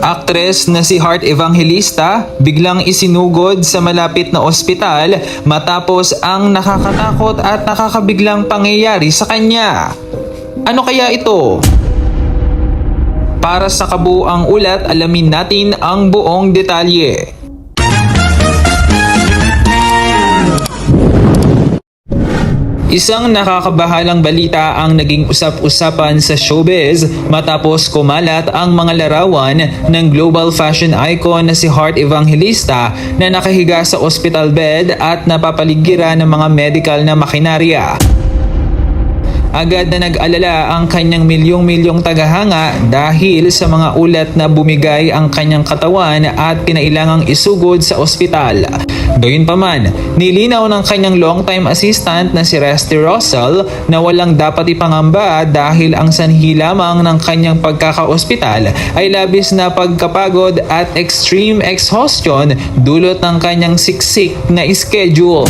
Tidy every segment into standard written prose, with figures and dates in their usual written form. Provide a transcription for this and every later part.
Aktres na si Heart Evangelista biglang isinugod sa malapit na ospital matapos ang nakakatakot at nakakabiglang pangyayari sa kanya. Ano kaya ito? Para sa kabuuang ulat, alamin natin ang buong detalye. Isang nakakabahalang balita ang naging usap-usapan sa showbiz matapos kumalat ang mga larawan ng global fashion icon na si Heart Evangelista na nakahiga sa hospital bed at napapaligiran ng mga medical na makinarya. Agad na nag-alala ang kanyang milyong-milyong tagahanga dahil sa mga ulat na bumigay ang kanyang katawan at kinailangang isugod sa ospital. Gayunpaman, nilinaw ng kanyang long-time assistant na si Rusty Russell na walang dapat ipangamba dahil ang sanhi lamang ng kanyang pagkaka-ospital ay labis na pagkapagod at extreme exhaustion dulot ng kanyang siksik na schedule.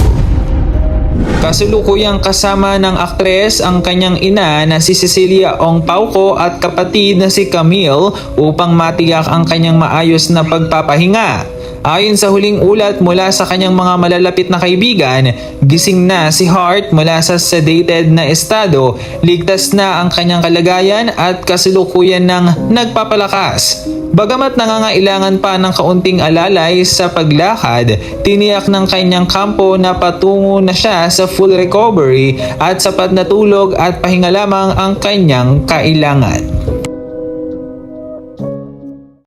Kasulukuyang kasama ng aktres ang kanyang ina na si Cecilia Ong Pauco at kapatid na si Camille upang matiyak ang kanyang maayos na pagpapahinga. Ayon sa huling ulat mula sa kanyang mga malalapit na kaibigan, gising na si Heart mula sa sedated na estado, ligtas na ang kanyang kalagayan at kasalukuyan ng nagpapalakas. Bagamat nangangailangan pa ng kaunting alalay sa paglakad, tiniyak ng kanyang kampo na patungo na siya sa full recovery at sapat na tulog at pahinga lamang ang kanyang kailangan.